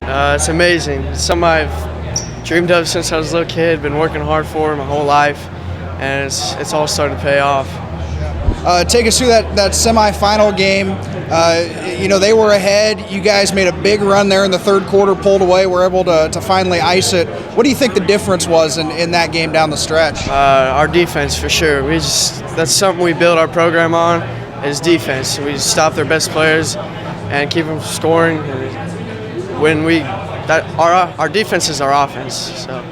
It's amazing. It's something I've dreamed of since I was a little kid, been working hard for my whole life, and it's all starting to pay off. Take us through that semifinal game. They were ahead. You guys made a big run there in the third quarter, pulled away, were able to finally ice it. What do you think the difference was in that game down the stretch? Our defense, for sure. That's something we build our program on, is defense. We stop their best players and keep them scoring. Our defense is our offense. So.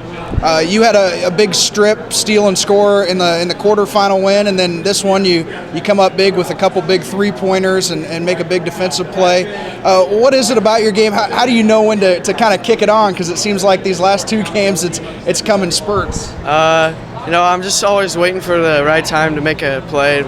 You had a big strip, steal and score in the quarterfinal win, and then this one you come up big with a couple big three-pointers and make a big defensive play. What is it about your game? How do you know when to kind of kick it on? Because it seems like these last two games it's come in spurts. I'm just always waiting for the right time to make a play.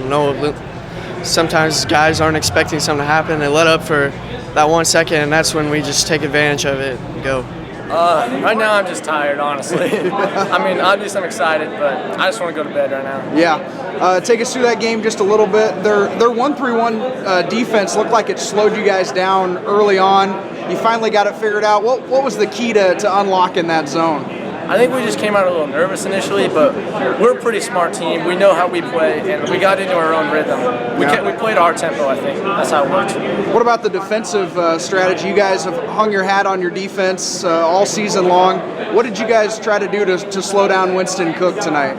Sometimes guys aren't expecting something to happen. They let up for that 1 second, and that's when we just take advantage of it and go. Right now I'm just tired, honestly. Obviously I'm excited, but I just want to go to bed right now. Yeah. Take us through that game just a little bit. Their 1-3-1 defense looked like it slowed you guys down early on. You finally got it figured out. What was the key to unlocking that zone? I think we just came out a little nervous initially, but we're a pretty smart team. We know how we play, and we got into our own rhythm. We played our tempo, I think. That's how it works. What about the defensive strategy? You guys have hung your hat on your defense all season long. What did you guys try to do to slow down Winston Cook tonight?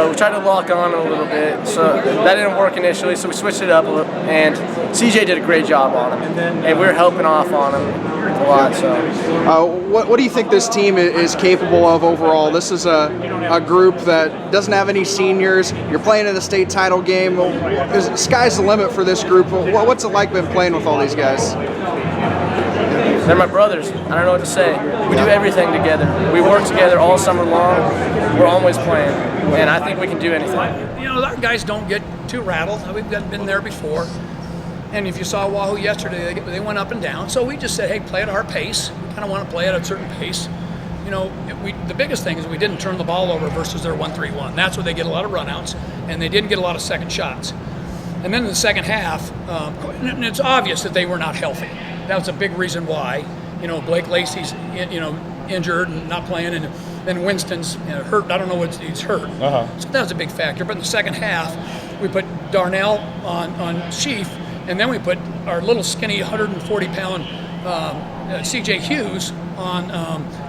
We tried to lock on a little bit, so that didn't work initially, so we switched it up a little, and CJ did a great job on him, and we were helping off on him a lot. So, what do you think this team is capable of overall? This is a group that doesn't have any seniors. You're playing in a state title game. Sky's the limit for this group. What's it like been playing with all these guys? They're my brothers. I don't know what to say. We do everything together. We work together all summer long. We're always playing, and I think we can do anything. Our guys don't get too rattled. We've been there before. And if you saw Wahoo yesterday, they went up and down. So we just said, hey, play at our pace. We kind of want to play at a certain pace. The biggest thing is we didn't turn the ball over versus their 1-3-1. That's where they get a lot of runouts, and they didn't get a lot of second shots. And then in the second half, and it's obvious that they were not healthy. That was a big reason why. Blake Lacey's injured and not playing, and then Winston's hurt. I don't know what he's hurt. So that was a big factor. But in the second half, we put Darnell on Chief, and then we put our little skinny 140-pound C.J. Hughes on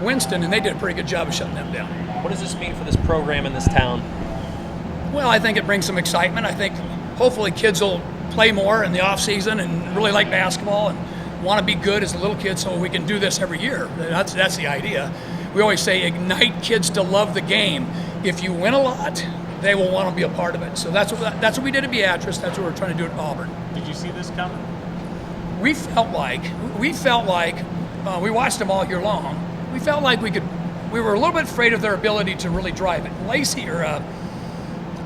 Winston, and they did a pretty good job of shutting them down. What does this mean for this program in this town? Well, I think it brings some excitement. I think hopefully kids will play more in the off season and really like basketball and want to be good as a little kid, so we can do this every year. That's the idea. We always say ignite kids to love the game. If you win a lot, they will want to be a part of it. So that's what we did at Beatrice. That's what we're trying to do at Auburn. Did you see this coming? We felt like we watched them all year long. We felt like we were a little bit afraid of their ability to really drive it. Lacey or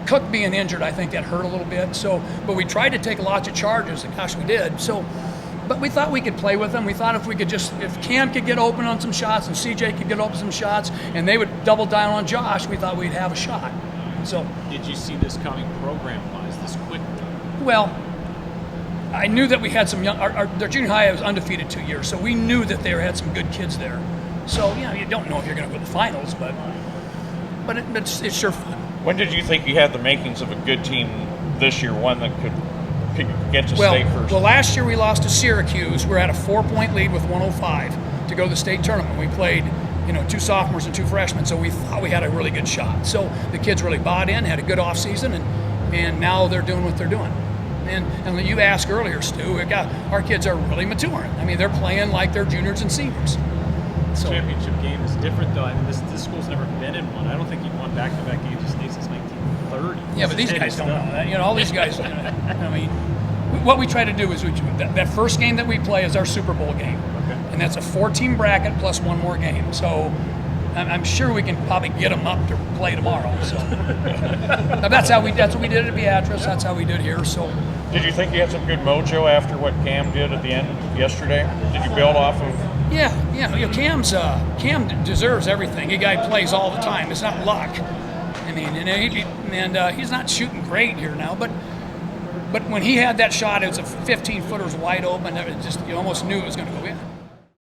Cook being injured, I think that hurt a little bit. So, but we tried to take lots of charges, and gosh, we did. So, but we thought we could play with them. We thought if Cam could get open on some shots and CJ could get open some shots, and they would double down on Josh, we thought we'd have a shot. So, did you see this coming program-wise this quickly? Well, I knew that we had some young. Their junior high was undefeated 2 years, so we knew that they had some good kids there. So you don't know if you're going to go to the finals, but it's sure fun. When did you think you had the makings of a good team this year, one that could get to state first? Well, last year we lost to Syracuse. We're at a 4-point lead with 105 to go to the state tournament. We played, 2 sophomores and 2 freshmen, so we thought we had a really good shot. So the kids really bought in, had a good off season, and now they're doing what they're doing. And you asked earlier, Stu, our kids are really maturing. They're playing like they're juniors and seniors. So, championship game is different, though. This school's never been in one. I don't think you've won back-to-back games in state since 1930. Yeah, but these guys don't know that. All these guys. What we try to do is that first game that we play is our Super Bowl game, and that's a 4-team bracket plus one more game. So I'm sure we can probably get them up to play tomorrow. So that's what we did at Beatrice. That's how we did here. So. Did you think you had some good mojo after what Cam did at the end yesterday? Did you build off of? Yeah. Cam deserves everything. The guy plays all the time. It's not luck. He's not shooting great here now, but when he had that shot, it was a 15-footer wide open. You almost knew it was going to go in.